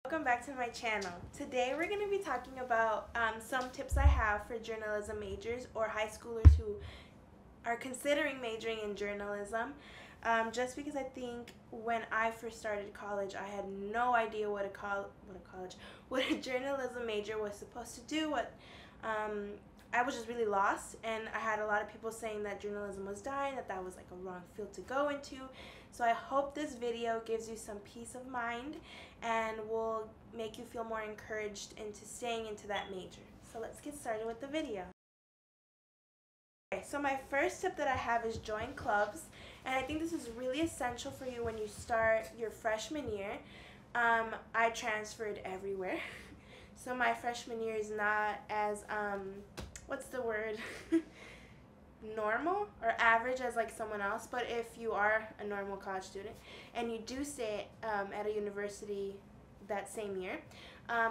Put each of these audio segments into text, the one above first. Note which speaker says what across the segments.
Speaker 1: Welcome back to my channel. Today we're going to be talking about some tips I have for journalism majors or high schoolers who are considering majoring in journalism. Just because I think when I first started college, I had no idea what a journalism major was supposed to do. I was just really lost, and I had a lot of people saying that journalism was dying, that was like a wrong field to go into. So I hope this video gives you some peace of mind and will make you feel more encouraged into staying into that major. So let's get started with the video. Okay, so my first tip that I have is join clubs, and I think this is really essential for you when you start your freshman year. I transferred everywhere. So my freshman year is not as, what's the word? Normal or average as like someone else, but if you are a normal college student and you do stay at a university that same year,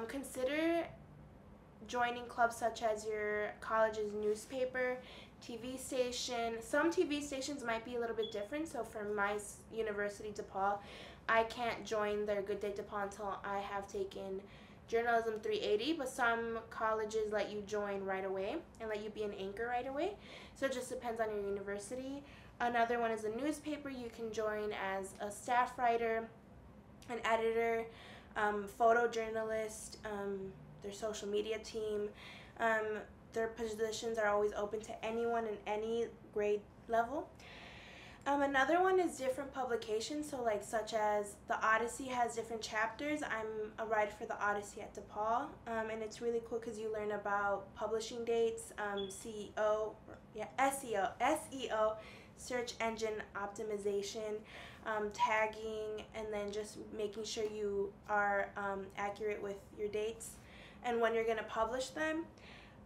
Speaker 1: consider joining clubs such as your college's newspaper, TV station. Some TV stations might be a little bit different, so for my university, DePaul, I can't join their Good Day DePaul until I have taken Journalism 380, but some colleges let you join right away and let you be an anchor right away. So it just depends on your university. Another one is a newspaper. You can join as a staff writer, an editor, photojournalist, their social media team. Their positions are always open to anyone in any grade level. Another one is different publications, so like such as the Odyssey has different chapters. I'm a writer for the Odyssey at DePaul, and it's really cool because you learn about publishing dates, SEO, search engine optimization, tagging, and then just making sure you are accurate with your dates and when you're going to publish them.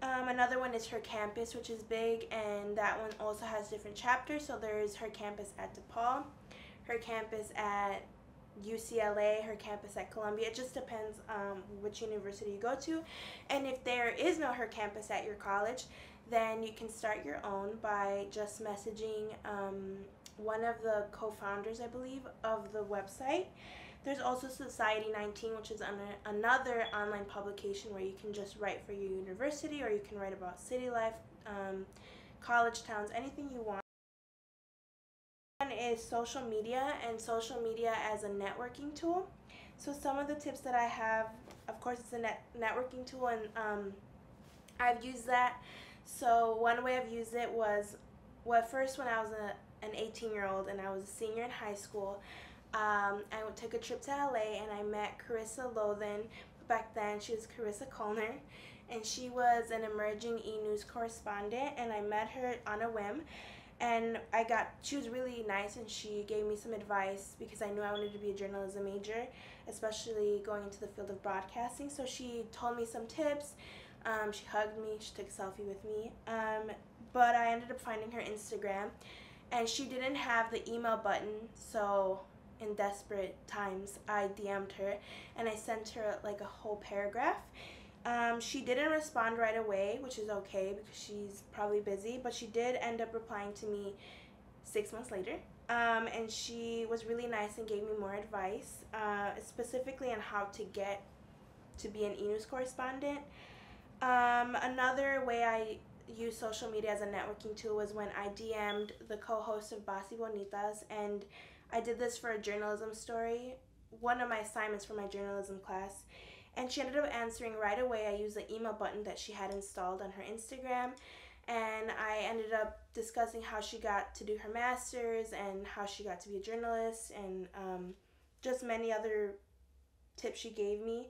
Speaker 1: Another one is Her Campus, which is big, and that one also has different chapters. So there's Her Campus at DePaul, Her Campus at UCLA, Her Campus at Columbia. It just depends which university you go to. And if there is no Her Campus at your college, then you can start your own by just messaging one of the co-founders, I believe, of the website. There's also Society 19, which is another online publication where you can just write for your university, or you can write about city life, college towns, anything you want. One is social media, and social media as a networking tool. So some of the tips that I have, of course, it's a networking tool, and I've used that. So one way I've used it was, well, first when I was an 18-year-old and I was a senior in high school, I took a trip to LA and I met 𝒸𝒹. Back then she was 𝒸𝒹, and she was an emerging e-news correspondent, and I met her on a whim, and she was really nice, and she gave me some advice because I knew I wanted to be a journalism major, especially going into the field of broadcasting. So she told me some tips. She hugged me, she took a selfie with me, but I ended up finding her Instagram, and she didn't have the email button, so in desperate times I DM'd her and I sent her like a whole paragraph. She didn't respond right away, which is okay because she's probably busy, but she did end up replying to me 6 months later, and she was really nice and gave me more advice, specifically on how to get to be an e-news correspondent. Another way I use social media as a networking tool was when I DM'd the co-host of Bossy Bonitas, and I did this for a journalism story, one of my assignments for my journalism class, and she ended up answering right away. I used the email button that she had installed on her Instagram, and I ended up discussing how she got to do her master's and how she got to be a journalist, and just many other tips she gave me.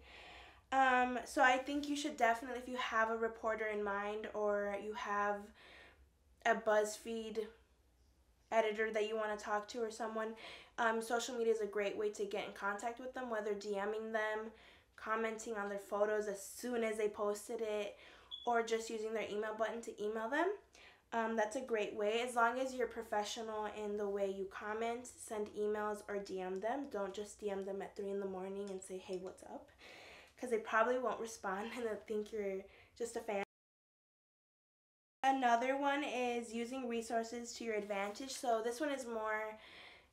Speaker 1: So I think you should definitely, if you have a reporter in mind or you have a BuzzFeed editor that you want to talk to or someone, social media is a great way to get in contact with them, whether DMing them, commenting on their photos as soon as they posted it, or just using their email button to email them. That's a great way, as long as you're professional in the way you comment, send emails, or DM them. Don't just DM them at 3 in the morning and say, hey, what's up? Because they probably won't respond and they'll think you're just a fan. Another one is using resources to your advantage. So this one is more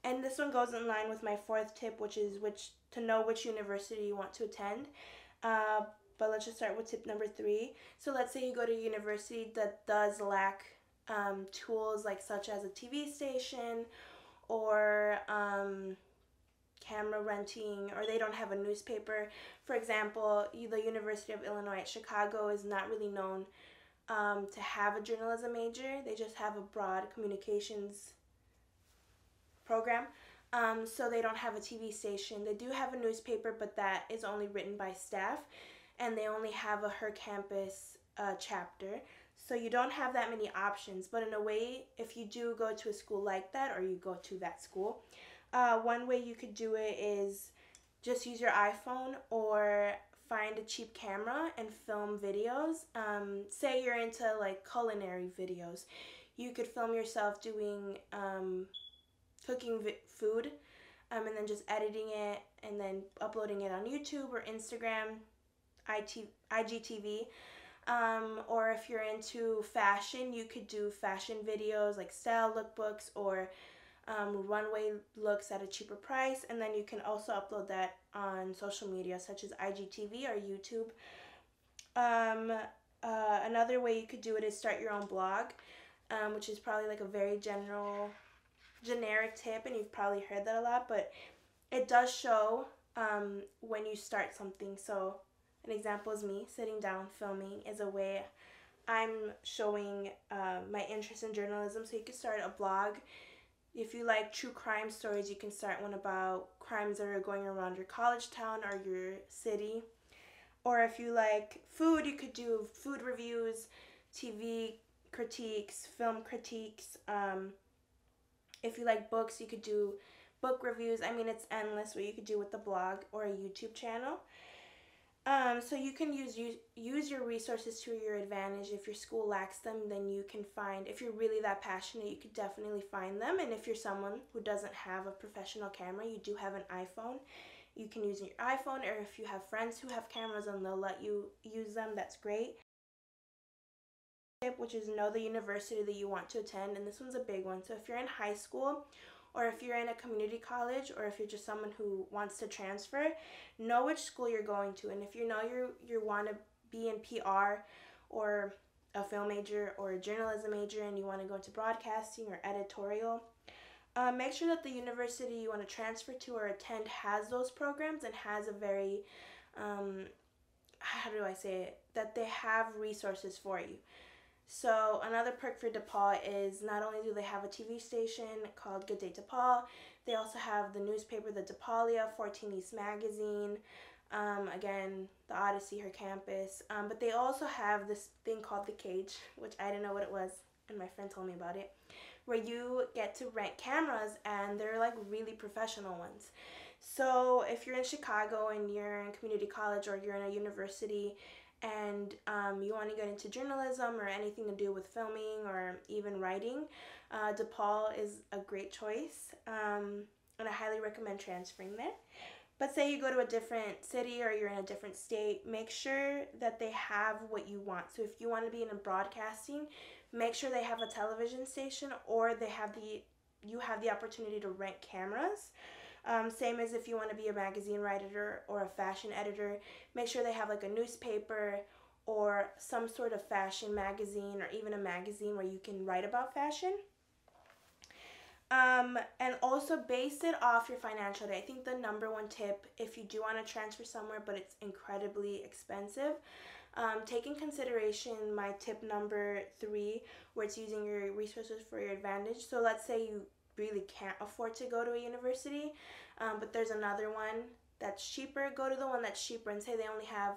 Speaker 1: And this one goes in line with my fourth tip, which is to know which university you want to attend. But let's just start with tip number 3. So let's say you go to a university that does lack tools like such as a TV station or camera renting, or they don't have a newspaper. For example, the University of Illinois at Chicago is not really known to have a journalism major. They just have a broad communications program. So they don't have a TV station. They do have a newspaper, but that is only written by staff, and they only have a Her Campus chapter. So you don't have that many options. But in a way, if you do go to a school like that, or you go to that school, one way you could do it is just use your iPhone or find a cheap camera and film videos. Say you're into like culinary videos. You could film yourself doing cooking food, and then just editing it and then uploading it on YouTube or Instagram, IGTV. Or if you're into fashion, you could do fashion videos like style lookbooks or runway looks at a cheaper price, and then you can also upload that on social media such as IGTV or YouTube. Another way you could do it is start your own blog, which is probably like a very generic tip, and you've probably heard that a lot, but it does show when you start something. So an example is me sitting down filming is a way I'm showing my interest in journalism. So you can start a blog. If you like true crime stories, you can start one about crimes that are going around your college town or your city. Or if you like food, you could do food reviews, TV critiques, film critiques. If you like books, you could do book reviews. I mean, it's endless what you could do with the blog or a YouTube channel. So you can use your resources to your advantage. If your school lacks them, then you can find, if you're really that passionate, you could definitely find them. And if you're someone who doesn't have a professional camera, you do have an iPhone, you can use your iPhone, or if you have friends who have cameras and they'll let you use them, that's great. Which is know the university that you want to attend, and this one's a big one. So if you're in high school, or if you're in a community college, or if you're just someone who wants to transfer, know which school you're going to. And if you know you want to be in PR or a film major or a journalism major, and you want to go into broadcasting or editorial, make sure that the university you want to transfer to or attend has those programs and has a very, how do I say it, that they have resources for you. So another perk for DePaul is not only do they have a TV station called Good Day DePaul, they also have the newspaper, the 𝒸𝒹𝒾𝒶, 14 East Magazine, again, the Odyssey, Her Campus, but they also have this thing called the Cage, which I didn't know what it was, and my friend told me about it, where you get to rent cameras, and they're like really professional ones. So if you're in Chicago and you're in community college or you're in a university, and you want to get into journalism or anything to do with filming or even writing, DePaul is a great choice, and I highly recommend transferring there. But say you go to a different city or you're in a different state, make sure that they have what you want. So if you want to be in broadcasting, make sure they have a television station, or you have the opportunity to rent cameras. Same as if you want to be a magazine writer or a fashion editor, make sure they have like a newspaper or some sort of fashion magazine, or even a magazine where you can write about fashion. And also base it off your financial aid. I think the number one tip, if you do want to transfer somewhere but it's incredibly expensive, take in consideration my tip number 3, where it's using your resources for your advantage. So let's say you really can't afford to go to a university, but there's another one that's cheaper. Go to the one that's cheaper, and say they only have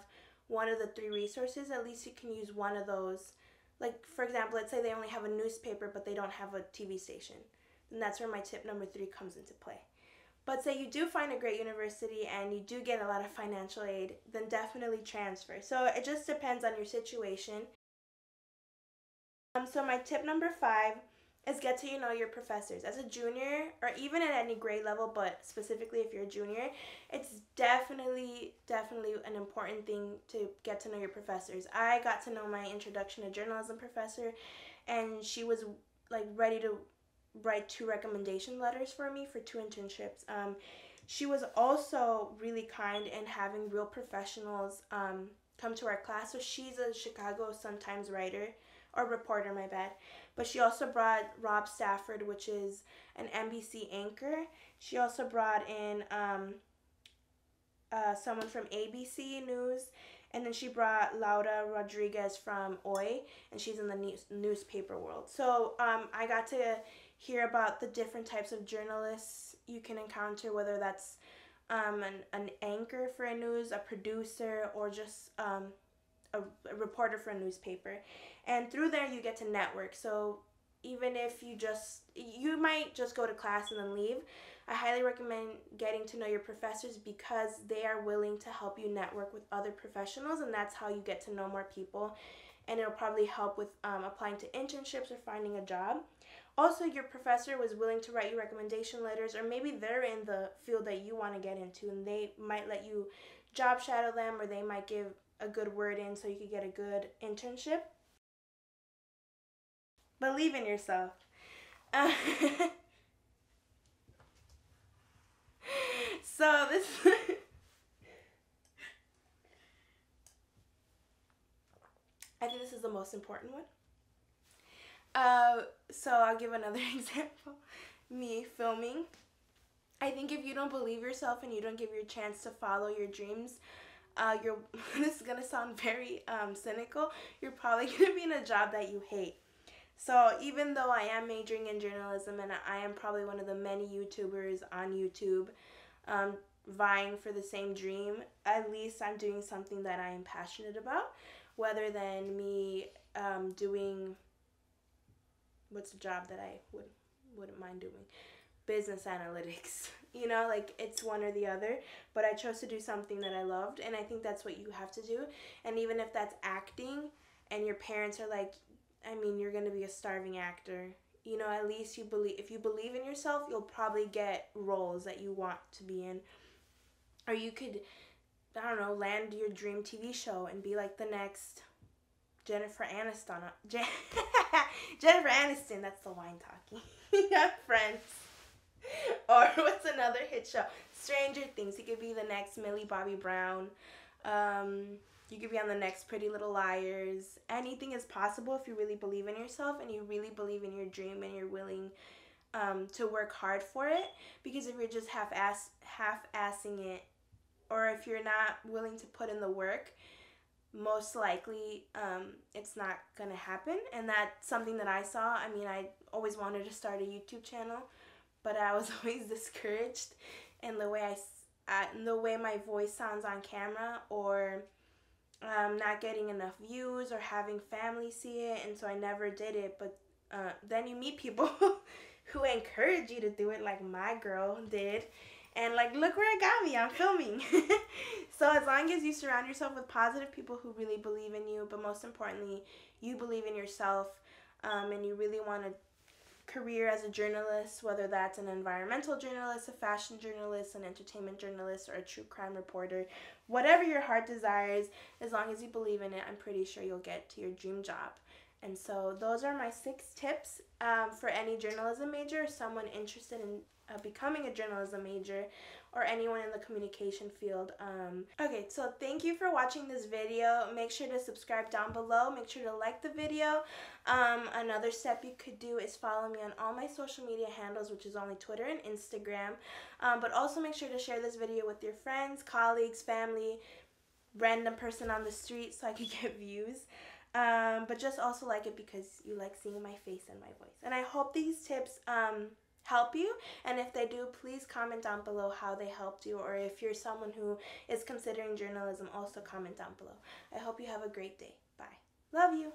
Speaker 1: one of the 3 resources. At least you can use one of those. Like, for example, let's say they only have a newspaper but they don't have a TV station. And that's where my tip number 3 comes into play. But say you do find a great university and you do get a lot of financial aid, then definitely transfer. So it just depends on your situation. So my tip number 5 is get to know your professors. As a junior, or even at any grade level, but specifically if you're a junior, it's definitely an important thing to get to know your professors. I got to know my introduction to journalism professor, and she was like ready to write 2 recommendation letters for me for 2 internships. She was also really kind in having real professionals come to our class. So she's a Chicago Sun-Times writer, or reporter, my bad. But she also brought Rob Stafford, which is an NBC anchor. She also brought in someone from ABC News. And then she brought Laura Rodriguez from 𝓂𝒑e, and she's in the newspaper world. So I got to hear about the different types of journalists you can encounter, whether that's an anchor for a news, a producer, or just a reporter for a newspaper. And through there you get to network. So even if you might just go to class and then leave, I highly recommend getting to know your professors because they are willing to help you network with other professionals, and that's how you get to know more people, and it'll probably help with applying to internships or finding a job. Also, your professor was willing to write you recommendation letters, or maybe they're in the field that you want to get into and they might let you job shadow them, or they might give a good word in so you could get a good internship. Believe in yourself. So this I think this is the most important one. So I'll give another example. Me filming. I think if you don't believe yourself and you don't give your chance to follow your dreams, this is gonna sound very cynical. You're probably gonna be in a job that you hate. So even though I am majoring in journalism and I am probably one of the many YouTubers on YouTube vying for the same dream, at least I'm doing something that I am passionate about, rather than me doing, what's a job that I wouldn't mind doing? Business analytics. You know, like it's one or the other, but I chose to do something that I loved, and I think that's what you have to do. And even if that's acting and your parents are like, I mean, you're going to be a starving actor, you know, at least if you believe in yourself, you'll probably get roles that you want to be in. Or you could, I don't know, land your dream TV show and be like the next Jennifer Aniston. Jennifer Aniston, that's the wine talking. Yeah, Friends. Or what's another hit show? Stranger Things. You could be the next Millie Bobby Brown. You could be on the next Pretty Little Liars. Anything is possible if you really believe in yourself and you really believe in your dream and you're willing to work hard for it. Because if you're just half-assing it, or if you're not willing to put in the work, most likely it's not going to happen. And that's something that I saw. I mean, I always wanted to start a YouTube channel, but I was always discouraged in the way my voice sounds on camera, or not getting enough views, or having family see it, and so I never did it. But then you meet people who encourage you to do it, like my girl did, and like, look where it got me, I'm filming. So as long as you surround yourself with positive people who really believe in you, but most importantly, you believe in yourself, and you really want a career as a journalist, whether that's an environmental journalist, a fashion journalist, an entertainment journalist, or a true crime reporter, whatever your heart desires, as long as you believe in it, I'm pretty sure you'll get to your dream job. And so those are my 6 tips for any journalism major, or someone interested in becoming a journalism major, or anyone in the communication field. Okay, so thank you for watching this video. Make sure to subscribe down below. Make sure to like the video. Another step you could do is follow me on all my social media handles, which is only Twitter and Instagram. But also make sure to share this video with your friends, colleagues, family, random person on the street so I could get views. But just also like it because you like seeing my face and my voice. And I hope these tips help you, and if they do, please comment down below how they helped you, or if you're someone who is considering journalism, also comment down below. I hope you have a great day. Bye. Love you.